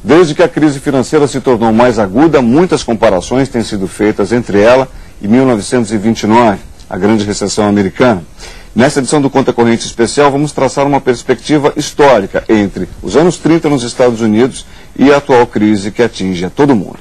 Desde que a crise financeira se tornou mais aguda, muitas comparações têm sido feitas entre ela e 1929, a grande recessão americana. Nessa edição do Conta Corrente Especial, vamos traçar uma perspectiva histórica entre os anos 30 nos Estados Unidos e a atual crise que atinge a todo mundo.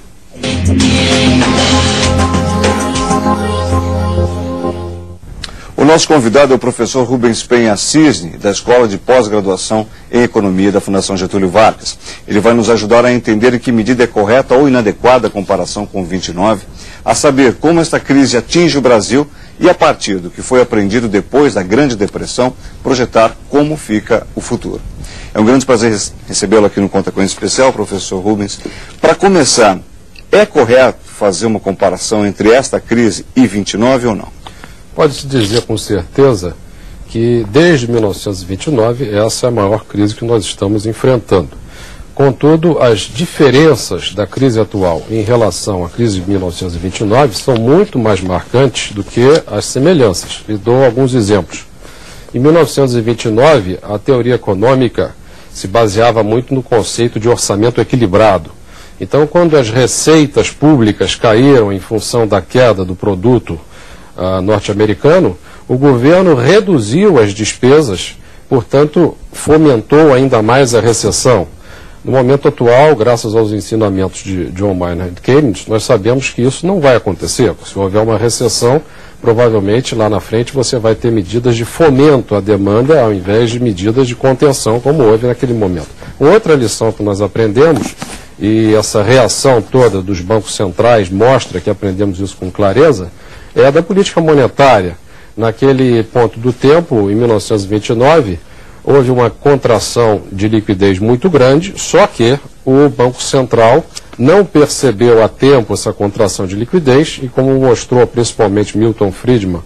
O nosso convidado é o professor Rubens Penha Cisne, da Escola de Pós-Graduação em Economia da Fundação Getúlio Vargas. Ele vai nos ajudar a entender em que medida é correta ou inadequada a comparação com o 29, a saber como esta crise atinge o Brasil e, a partir do que foi aprendido depois da Grande Depressão, projetar como fica o futuro. É um grande prazer recebê-lo aqui no Conta Corrente Especial, professor Rubens. Para começar, é correto fazer uma comparação entre esta crise e 29 ou não? Pode-se dizer com certeza que desde 1929 essa é a maior crise que nós estamos enfrentando. Contudo, as diferenças da crise atual em relação à crise de 1929 são muito mais marcantes do que as semelhanças. E dou alguns exemplos. Em 1929, a teoria econômica se baseava muito no conceito de orçamento equilibrado. Então, quando as receitas públicas caíram em função da queda do produto norte-americano, o governo reduziu as despesas, portanto, fomentou ainda mais a recessão. No momento atual, graças aos ensinamentos de John Maynard Keynes, nós sabemos que isso não vai acontecer. Se houver uma recessão, provavelmente lá na frente você vai ter medidas de fomento à demanda ao invés de medidas de contenção, como houve naquele momento. Outra lição que nós aprendemos, e essa reação toda dos bancos centrais mostra que aprendemos isso com clareza, é a da política monetária. Naquele ponto do tempo, em 1929, houve uma contração de liquidez muito grande, só que o Banco Central não percebeu a tempo essa contração de liquidez e, como mostrou principalmente Milton Friedman,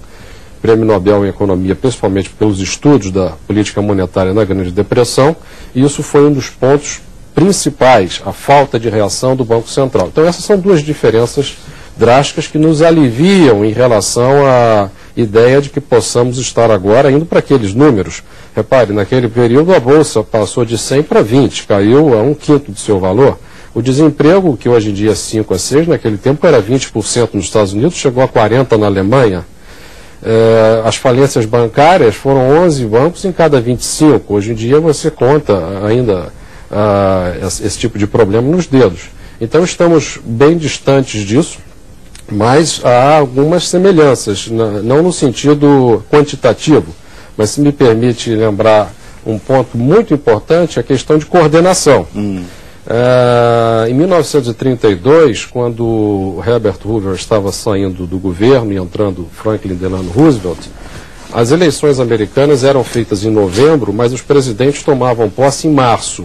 prêmio Nobel em Economia, principalmente pelos estudos da política monetária na Grande Depressão, isso foi um dos pontos principais, a falta de reação do Banco Central. Então essas são duas diferenças drásticas que nos aliviam em relação à ideia de que possamos estar agora indo para aqueles números. Repare, naquele período a Bolsa passou de 100 para 20, caiu a 1/5 do seu valor. O desemprego, que hoje em dia é 5 a 6, naquele tempo era 20% nos Estados Unidos, chegou a 40% na Alemanha. As falências bancárias foram 11 bancos em cada 25. Hoje em dia você conta ainda esse tipo de problema nos dedos. Então estamos bem distantes disso, mas há algumas semelhanças, não no sentido quantitativo, mas se me permite lembrar um ponto muito importante, a questão de coordenação. Em 1932, quando Herbert Hoover estava saindo do governo e entrando Franklin Delano Roosevelt, as eleições americanas eram feitas em novembro, mas os presidentes tomavam posse em março.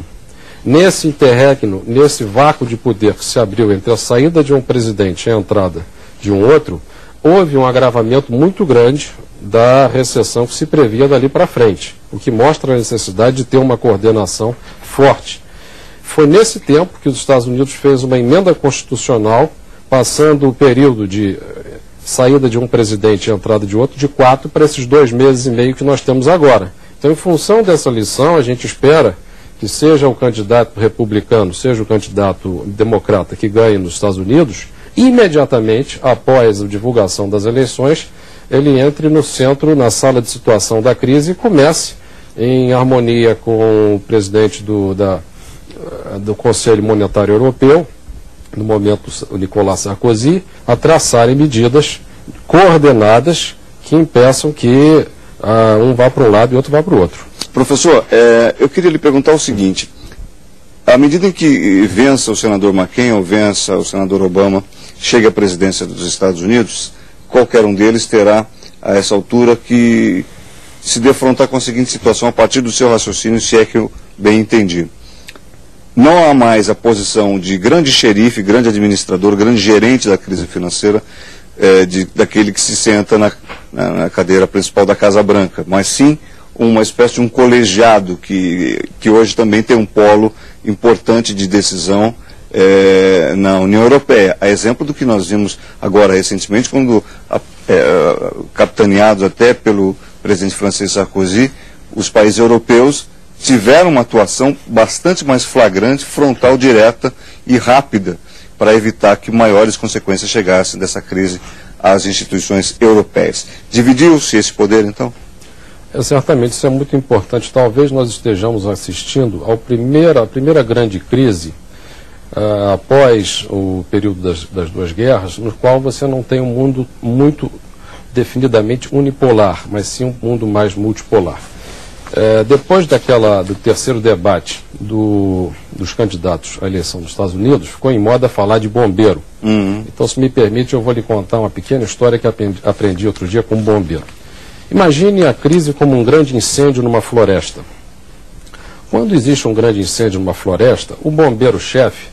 Nesse interregno, nesse vácuo de poder que se abriu entre a saída de um presidente e a entrada de um outro, houve um agravamento muito grande da recessão que se previa dali para frente, o que mostra a necessidade de ter uma coordenação forte. Foi nesse tempo que os Estados Unidos fez uma emenda constitucional, passando o período de saída de um presidente e entrada de outro de 4 para esses 2 meses e meio que nós temos agora. Então, em função dessa lição, a gente espera que seja o candidato republicano, seja o candidato democrata que ganhe nos Estados Unidos, imediatamente após a divulgação das eleições, ele entre no centro, na sala de situação da crise e comece, em harmonia com o presidente do Conselho Monetário Europeu, no momento o Nicolas Sarkozy, a traçarem medidas coordenadas que impeçam que um vá para um lado e outro vá para o outro. Professor, eu queria lhe perguntar o seguinte: à medida em que vença o senador McCain ou vença o senador Obama, chega à presidência dos Estados Unidos, qualquer um deles terá, a essa altura, que se defrontar com a seguinte situação a partir do seu raciocínio, se é que eu bem entendi. Não há mais a posição de grande xerife, grande administrador, grande gerente da crise financeira, daquele que se senta na cadeira principal da Casa Branca, mas sim uma espécie de um colegiado que hoje também tem um polo importante de decisão na União Europeia. A exemplo do que nós vimos agora recentemente, quando capitaneados até pelo presidente francês Sarkozy, os países europeus tiveram uma atuação bastante mais flagrante, frontal, direta e rápida para evitar que maiores consequências chegassem dessa crise às instituições europeias. Dividiu-se esse poder, então? Certamente isso é muito importante. Talvez nós estejamos assistindo à primeira grande crise após o período das duas guerras, no qual você não tem um mundo muito definidamente unipolar, mas sim um mundo mais multipolar. Depois do terceiro debate dos candidatos à eleição dos Estados Unidos, ficou em moda falar de bombeiro. Então, se me permite, eu vou lhe contar uma pequena história que aprendi outro dia com um bombeiro. Imagine a crise como um grande incêndio numa floresta. Quando existe um grande incêndio numa floresta, o bombeiro-chefe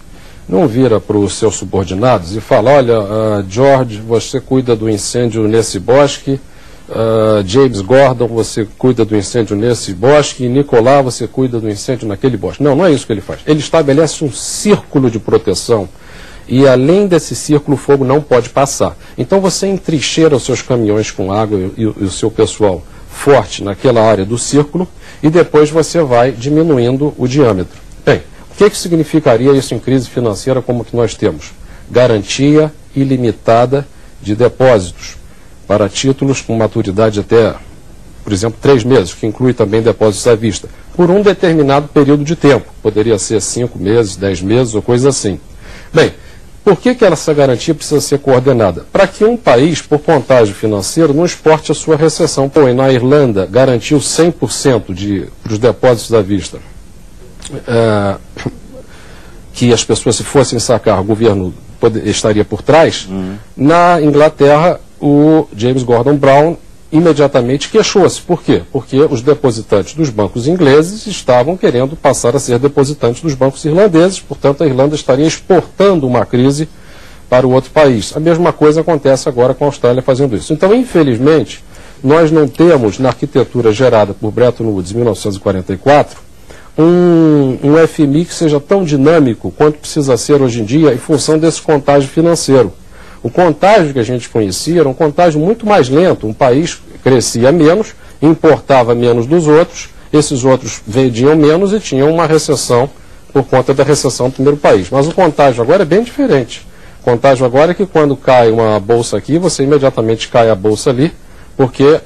não vira para os seus subordinados e fala: olha, George, você cuida do incêndio nesse bosque, James Gordon, você cuida do incêndio nesse bosque, e Nicolau, você cuida do incêndio naquele bosque. Não, não é isso que ele faz. Ele estabelece um círculo de proteção e, além desse círculo, o fogo não pode passar. Então você entrincheira os seus caminhões com água e o seu pessoal forte naquela área do círculo, e depois você vai diminuindo o diâmetro. Bem, o que significaria isso em crise financeira como que nós temos? Garantia ilimitada de depósitos para títulos com maturidade até, por exemplo, 3 meses, que inclui também depósitos à vista, por um determinado período de tempo. Poderia ser 5 meses, 10 meses ou coisa assim. Bem, por que essa garantia precisa ser coordenada? Para que um país, por contágio financeiro, não exporte a sua recessão. Pô, e na Irlanda garantiu 100% para os depósitos à vista. Que as pessoas, se fossem sacar, o governo estaria por trás. Na Inglaterra, o James Gordon Brown imediatamente queixou-se. Por quê? Porque os depositantes dos bancos ingleses estavam querendo passar a ser depositantes dos bancos irlandeses, portanto a Irlanda estaria exportando uma crise para o outro país. A mesma coisa acontece agora com a Austrália fazendo isso. Então, infelizmente, nós não temos, na arquitetura gerada por Bretton Woods em 1944, um FMI que seja tão dinâmico quanto precisa ser hoje em dia em função desse contágio financeiro. O contágio que a gente conhecia era um contágio muito mais lento. Um país crescia menos, importava menos dos outros, esses outros vendiam menos e tinham uma recessão por conta da recessão do primeiro país. Mas o contágio agora é bem diferente. O contágio agora é que quando cai uma bolsa aqui, você imediatamente cai a bolsa ali, porque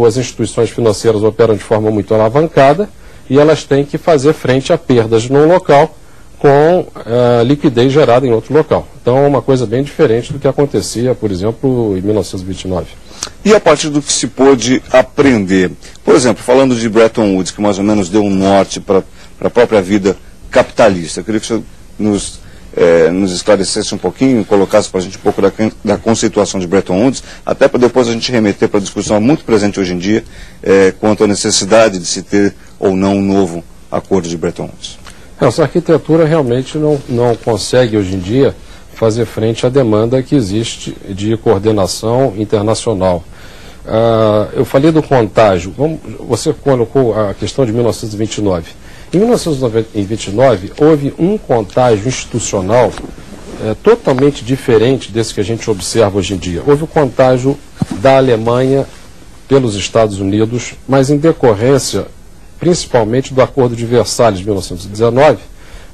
as instituições financeiras operam de forma muito alavancada e elas têm que fazer frente a perdas num local com liquidez gerada em outro local. Então é uma coisa bem diferente do que acontecia, por exemplo, em 1929. E a partir do que se pôde aprender? Por exemplo, falando de Bretton Woods, que mais ou menos deu um norte para a própria vida capitalista, eu queria que você nos esclarecesse um pouquinho, colocasse para a gente um pouco da conceituação de Bretton Woods, até para depois a gente remeter para a discussão muito presente hoje em dia, quanto à necessidade de se ter ou não um novo acordo de Bretton Woods. Essa arquitetura realmente não consegue hoje em dia fazer frente à demanda que existe de coordenação internacional. Eu falei do contágio, você colocou a questão de 1929. Em 1929 houve um contágio institucional totalmente diferente desse que a gente observa hoje em dia. Houve o contágio da Alemanha pelos Estados Unidos, mas em decorrência principalmente do Acordo de Versalhes de 1919,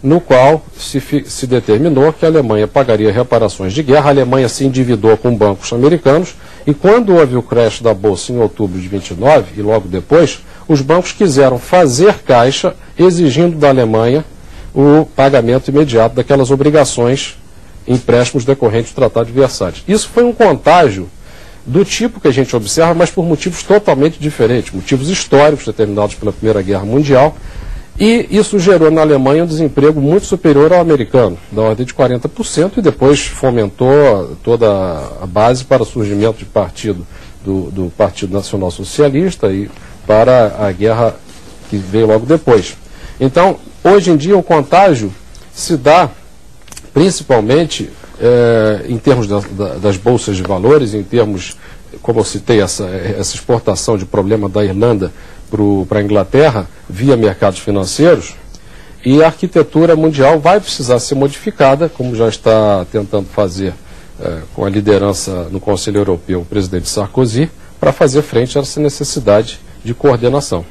no qual se determinou que a Alemanha pagaria reparações de guerra. A Alemanha se endividou com bancos americanos e quando houve o crash da Bolsa em outubro de 29 e logo depois, os bancos quiseram fazer caixa exigindo da Alemanha o pagamento imediato daquelas obrigações, empréstimos decorrentes do Tratado de Versalhes. Isso foi um contágio do tipo que a gente observa, mas por motivos totalmente diferentes, motivos históricos determinados pela Primeira Guerra Mundial, e isso gerou na Alemanha um desemprego muito superior ao americano, da ordem de 40%, e depois fomentou toda a base para o surgimento de partido, do Partido Nacional Socialista e para a guerra que veio logo depois. Então, hoje em dia o contágio se dá principalmente em termos das bolsas de valores, em termos, como eu citei, essa exportação de problema da Irlanda para a Inglaterra via mercados financeiros, e a arquitetura mundial vai precisar ser modificada, como já está tentando fazer com a liderança no Conselho Europeu o presidente Sarkozy, para fazer frente a essa necessidade de coordenação.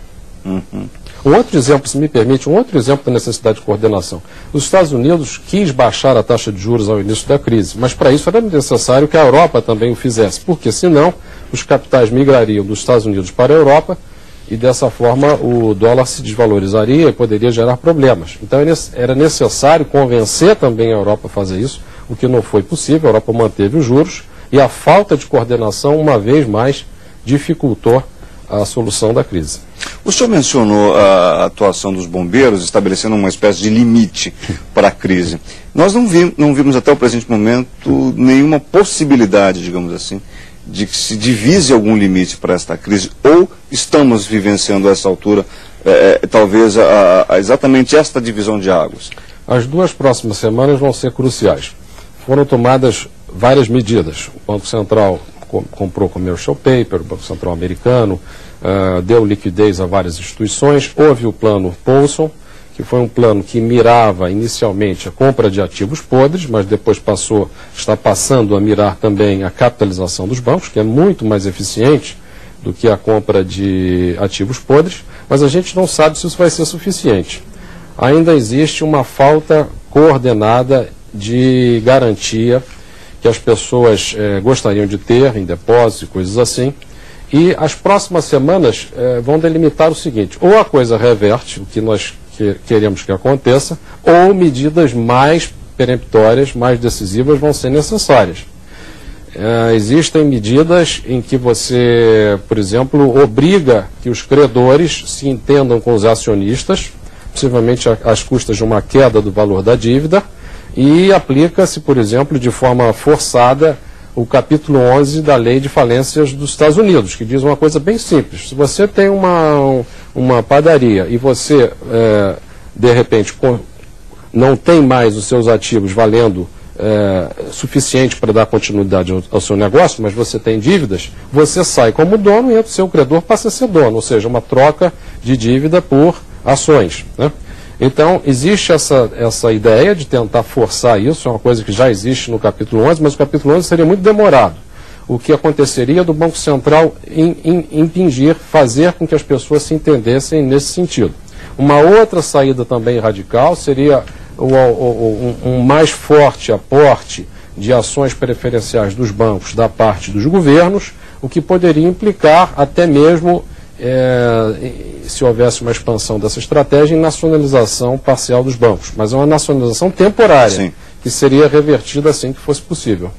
Um outro exemplo, se me permite, um outro exemplo da necessidade de coordenação. Os Estados Unidos quis baixar a taxa de juros ao início da crise, mas para isso era necessário que a Europa também o fizesse, porque senão os capitais migrariam dos Estados Unidos para a Europa e dessa forma o dólar se desvalorizaria e poderia gerar problemas. Então era necessário convencer também a Europa a fazer isso, o que não foi possível. A Europa manteve os juros e a falta de coordenação, uma vez mais, dificultou a solução da crise. O senhor mencionou a atuação dos bombeiros estabelecendo uma espécie de limite para a crise. Nós não vimos até o presente momento nenhuma possibilidade, digamos assim, de que se divise algum limite para esta crise, ou estamos vivenciando a essa altura talvez exatamente esta divisão de águas? As 2 próximas semanas vão ser cruciais. Foram tomadas várias medidas. O Banco Central comprou commercial paper, o Banco Central americano deu liquidez a várias instituições. Houve o plano Paulson, que foi um plano que mirava inicialmente a compra de ativos podres, mas depois está passando a mirar também a capitalização dos bancos, que é muito mais eficiente do que a compra de ativos podres, mas a gente não sabe se isso vai ser suficiente. Ainda existe uma falta coordenada de garantia que as pessoas gostariam de ter em depósitos e coisas assim. E as próximas semanas vão delimitar o seguinte: ou a coisa reverte, o que nós queremos que aconteça, ou medidas mais peremptórias, mais decisivas vão ser necessárias. Existem medidas em que você, por exemplo, obriga que os credores se entendam com os acionistas, possivelmente às custas de uma queda do valor da dívida, e aplica-se, por exemplo, de forma forçada o capítulo 11 da Lei de Falências dos Estados Unidos, que diz uma coisa bem simples. Se você tem uma padaria e você, de repente, não tem mais os seus ativos valendo suficiente para dar continuidade ao seu negócio, mas você tem dívidas, você sai como dono e o seu credor passa a ser dono, ou seja, uma troca de dívida por ações, né? Então, existe essa ideia de tentar forçar isso, é uma coisa que já existe no capítulo 11, mas o capítulo 11 seria muito demorado. O que aconteceria do Banco Central impingir, fazer com que as pessoas se entendessem nesse sentido. Uma outra saída também radical seria um mais forte aporte de ações preferenciais dos bancos da parte dos governos, o que poderia implicar até mesmo, se houvesse uma expansão dessa estratégia, em nacionalização parcial dos bancos. Mas é uma nacionalização temporária, sim, que seria revertida assim que fosse possível.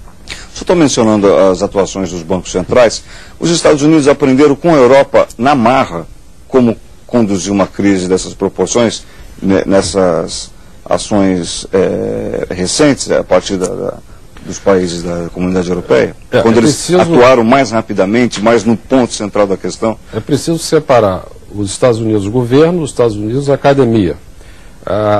Só estou mencionando as atuações dos bancos centrais. Os Estados Unidos aprenderam com a Europa, na marra, como conduzir uma crise dessas proporções, nessas ações recentes, a partir dos países da comunidade europeia, quando eles atuaram mais rapidamente, mais no ponto central da questão. É preciso separar os Estados Unidos governo, os Estados Unidos academia.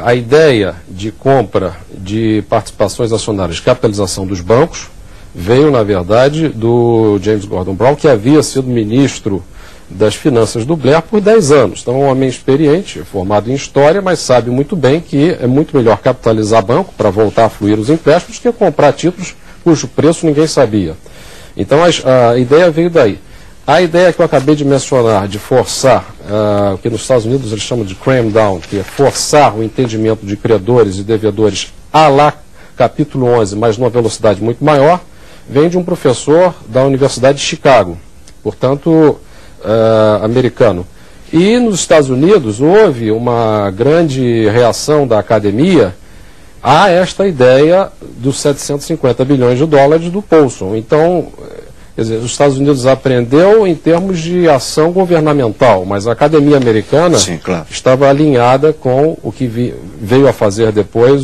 A ideia de compra de participações acionárias, capitalização dos bancos, veio, na verdade, do James Gordon Brown, que havia sido ministro das Finanças do Blair por 10 anos. Então, é um homem experiente, formado em história, mas sabe muito bem que é muito melhor capitalizar banco para voltar a fluir os empréstimos que comprar títulos cujo preço ninguém sabia. Então, a ideia veio daí. A ideia que eu acabei de mencionar, de forçar, o que nos Estados Unidos eles chamam de cram down, que é forçar o entendimento de credores e devedores à la capítulo 11, mas numa velocidade muito maior, vem de um professor da Universidade de Chicago, portanto, americano. E nos Estados Unidos houve uma grande reação da academia a esta ideia dos 750 bilhões de dólares do Paulson. Então, quer dizer, os Estados Unidos aprendeu em termos de ação governamental, mas a academia americana, sim, claro, estava alinhada com o que veio a fazer depois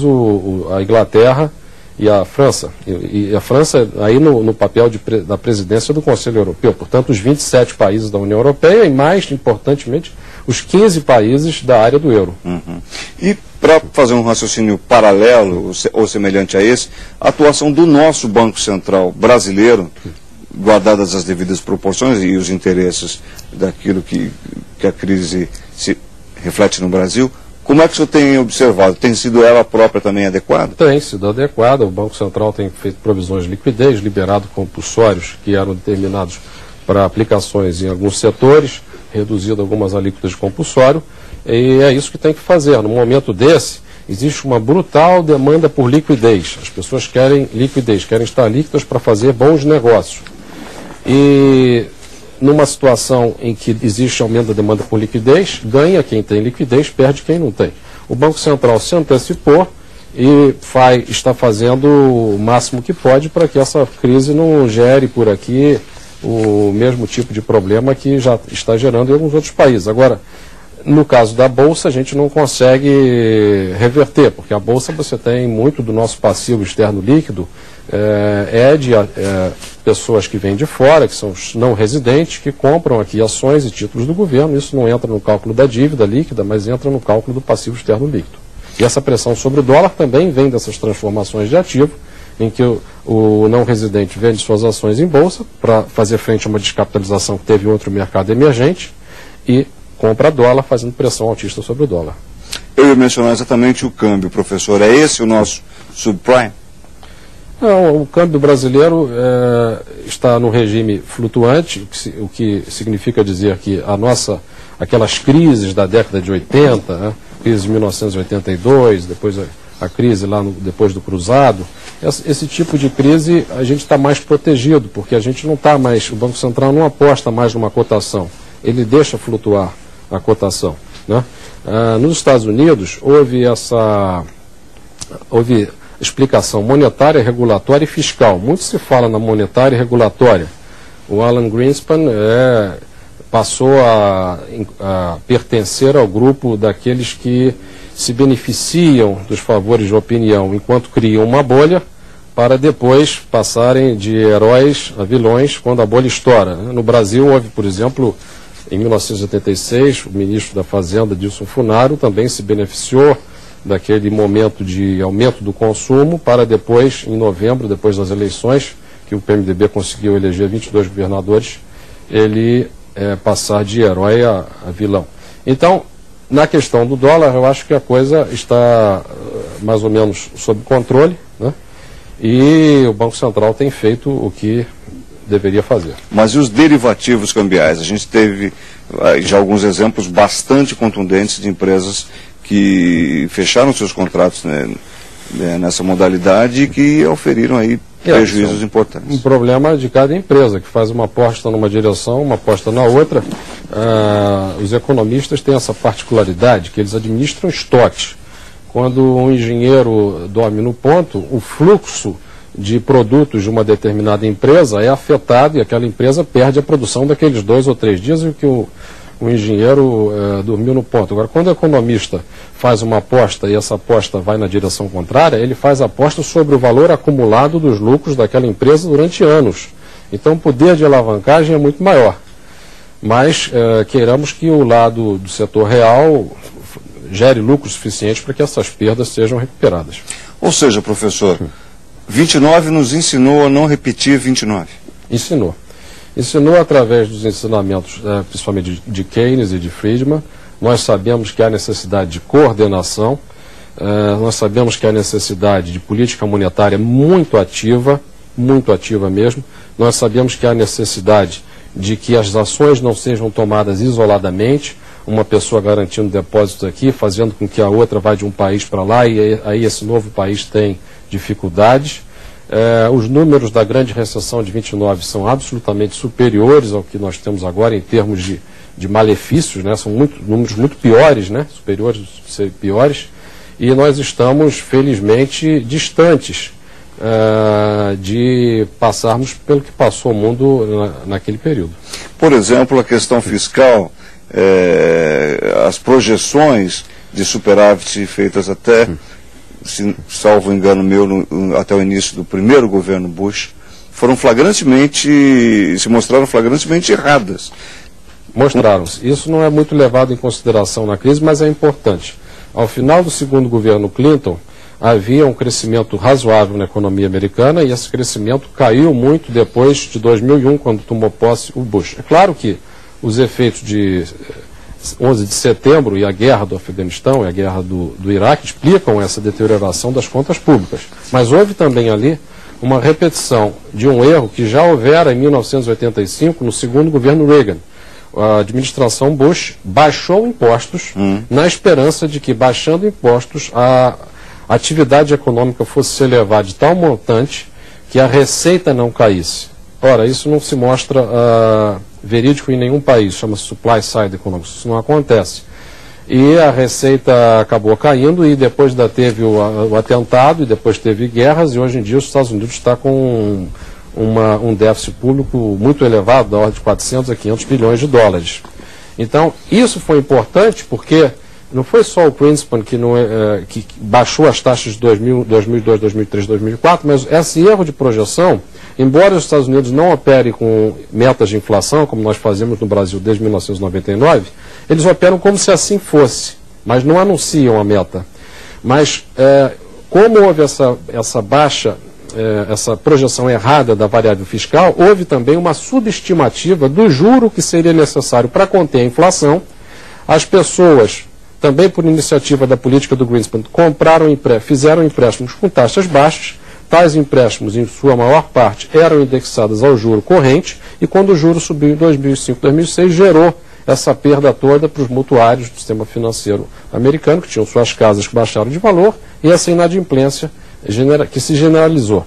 a Inglaterra e a França. E a França aí no papel da presidência do Conselho Europeu. Portanto, os 27 países da União Europeia e, mais importantemente, os 15 países da área do euro. Uhum. E para fazer um raciocínio paralelo ou semelhante a esse, a atuação do nosso Banco Central brasileiro, guardadas as devidas proporções e os interesses daquilo que a crise se reflete no Brasil, como é que o senhor tem observado? Tem sido ela própria também adequada? Tem sido adequada. O Banco Central tem feito provisões de liquidez, liberado compulsórios que eram determinados para aplicações em alguns setores, reduzido algumas alíquotas de compulsório, E é isso que tem que fazer. No momento desse, existe uma brutal demanda por liquidez. As pessoas querem liquidez, querem estar líquidas para fazer bons negócios. E numa situação em que existe aumento da demanda por liquidez, ganha quem tem liquidez, perde quem não tem. O Banco Central se antecipou e está fazendo o máximo que pode para que essa crise não gere por aqui o mesmo tipo de problema que já está gerando em alguns outros países. Agora, no caso da Bolsa, a gente não consegue reverter, porque a Bolsa você tem muito do nosso passivo externo líquido, de pessoas que vêm de fora, que são os não residentes, que compram aqui ações e títulos do governo. Isso não entra no cálculo da dívida líquida, mas entra no cálculo do passivo externo líquido. E essa pressão sobre o dólar também vem dessas transformações de ativo, em que o não residente vende suas ações em bolsa para fazer frente a uma descapitalização que teve em outro mercado emergente e compra dólar, fazendo pressão altista sobre o dólar. Eu ia mencionar exatamente o câmbio, professor. É esse o nosso subprime? Não, o câmbio brasileiro está no regime flutuante, o que significa dizer que aquelas crises da década de 80, né, crise de 1982, depois a crise lá depois do cruzado, esse tipo de crise a gente está mais protegido, porque a gente não está mais, o Banco Central não aposta mais numa cotação, ele deixa flutuar a cotação, né? Nos Estados Unidos houve explicação monetária, regulatória e fiscal. Muito se fala na monetária e regulatória. O Alan Greenspan passou a pertencer ao grupo daqueles que se beneficiam dos favores de opinião enquanto criam uma bolha, para depois passarem de heróis a vilões quando a bolha estoura. No Brasil houve, por exemplo, em 1986, o ministro da Fazenda, Dilson Funaro, também se beneficiou daquele momento de aumento do consumo para depois, em novembro, depois das eleições, que o PMDB conseguiu eleger 22 governadores, ele passar de herói a vilão. Então, na questão do dólar, eu acho que a coisa está mais ou menos sob controle, né? E o Banco Central tem feito o que deveria fazer. Mas e os derivativos cambiais? A gente teve já alguns exemplos bastante contundentes de empresas que fecharam seus contratos, né, nessa modalidade e que oferiram aí prejuízos importantes. Um problema de cada empresa, que faz uma aposta numa direção, uma aposta na outra. Os economistas têm essa particularidade, que eles administram estoques. Quando um engenheiro dorme no ponto, o fluxo de produtos de uma determinada empresa é afetado e aquela empresa perde a produção daqueles 2 ou 3 dias em que o engenheiro dormiu no ponto. Agora, quando o economista faz uma aposta e essa aposta vai na direção contrária, ele faz a aposta sobre o valor acumulado dos lucros daquela empresa durante anos. Então, o poder de alavancagem é muito maior. Mas queiramos que o lado do setor real gere lucros suficientes para que essas perdas sejam recuperadas. Ou seja, professor, 29 nos ensinou a não repetir 29. Ensinou. Ensinou através dos ensinamentos, principalmente de Keynes e de Friedman. Nós sabemos que há necessidade de coordenação, nós sabemos que há necessidade de política monetária muito ativa mesmo. Nós sabemos que há necessidade de que as ações não sejam tomadas isoladamente, uma pessoa garantindo depósitos aqui, fazendo com que a outra vá de um país para lá e aí esse novo país tem dificuldades. Os números da grande recessão de 29 são absolutamente superiores ao que nós temos agora em termos de malefícios, né? São números muito piores, né? Superiores a ser piores, e nós estamos, felizmente, distantes de passarmos pelo que passou o mundo naquele período. Por exemplo, a questão fiscal, as projeções de superávit feitas até, salvo engano meu, até o início do primeiro governo Bush, se mostraram flagrantemente erradas. Mostraram-se. Isso não é muito levado em consideração na crise, mas é importante. Ao final do segundo governo Clinton, havia um crescimento razoável na economia americana e esse crescimento caiu muito depois de 2001, quando tomou posse o Bush. É claro que os efeitos de 11 de setembro e a guerra do Afeganistão e a guerra do Iraque explicam essa deterioração das contas públicas. Mas houve também ali uma repetição de um erro que já houvera em 1985 no segundo governo Reagan. a administração Bush baixou impostos na esperança de que, baixando impostos, a atividade econômica fosse se elevar de tal montante que a receita não caísse. Ora, isso não se mostra verídico em nenhum país, chama-se supply side economics, isso não acontece. E a receita acabou caindo e depois teve o atentado e depois teve guerras e hoje em dia os Estados Unidos está com um déficit público muito elevado, da ordem de 400 a 500 bilhões de dólares. Então, isso foi importante porque não foi só o Greenspan que baixou as taxas de 2002, 2003, 2004, mas esse erro de projeção, embora os Estados Unidos não operem com metas de inflação, como nós fazemos no Brasil desde 1999, eles operam como se assim fosse, mas não anunciam a meta. Mas, como houve essa baixa, essa projeção errada da variável fiscal, houve também uma subestimativa do juro que seria necessário para conter a inflação. As pessoas, também por iniciativa da política do Greenspan, fizeram empréstimos com taxas baixas. Tais empréstimos, em sua maior parte, eram indexados ao juro corrente e quando o juro subiu em 2005, 2006, gerou essa perda toda para os mutuários do sistema financeiro americano, que tinham suas casas que baixaram de valor, e essa inadimplência que se generalizou.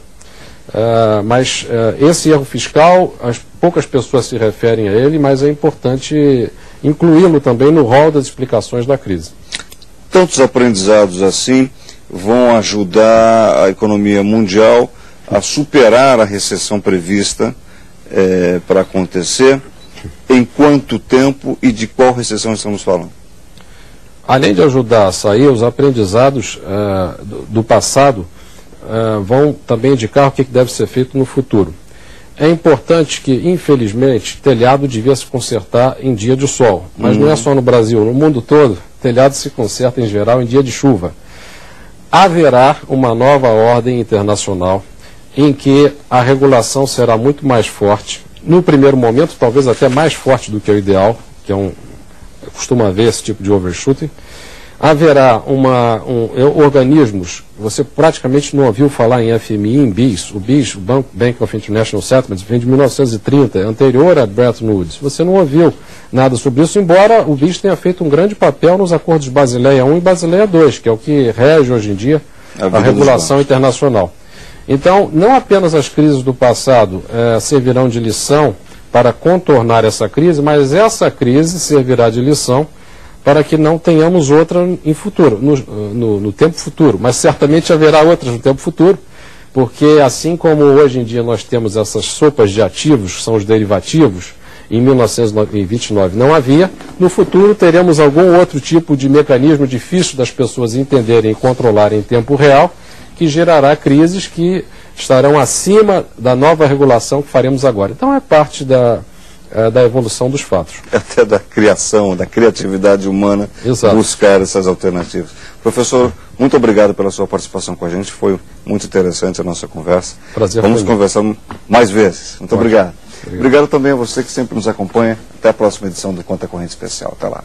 Mas esse erro fiscal, poucas pessoas se referem a ele, mas é importante incluí-lo também no rol das explicações da crise. Tantos aprendizados assim vão ajudar a economia mundial a superar a recessão prevista para acontecer. Em quanto tempo e de qual recessão estamos falando? Além de ajudar a sair, os aprendizados do passado vão também indicar o que deve ser feito no futuro. É importante que, infelizmente, telhado devia se consertar em dia de sol. Mas não é só no Brasil, no mundo todo, telhado se conserta em geral em dia de chuva. Haverá uma nova ordem internacional em que a regulação será muito mais forte. No primeiro momento, talvez até mais forte do que o ideal, que costuma haver esse tipo de overshooting. Haverá organismos, você praticamente não ouviu falar em FMI, em BIS. O BIS, o Bank of International Settlements, vem de 1930, anterior a Bretton Woods. Você não ouviu nada sobre isso, embora o BIS tenha feito um grande papel nos acordos Basileia I e Basileia II, que é o que rege hoje em dia a regulação internacional. Então, não apenas as crises do passado servirão de lição para contornar essa crise, mas essa crise servirá de lição para que não tenhamos outra em futuro, no tempo futuro. Mas certamente haverá outras no tempo futuro, porque assim como hoje em dia nós temos essas sopas de ativos, que são os derivativos, em 1929 não havia, no futuro teremos algum outro tipo de mecanismo difícil das pessoas entenderem e controlarem em tempo real, que gerará crises que estarão acima da nova regulação que faremos agora. Então é parte da evolução dos fatos. Até da criação, da criatividade humana, Exato. Buscar essas alternativas. Professor, muito obrigado pela sua participação com a gente, foi muito interessante a nossa conversa. Prazer. Vamos conversar mais vezes. Muito obrigado. Obrigado também a você que sempre nos acompanha. Até a próxima edição do Conta Corrente Especial. Até lá.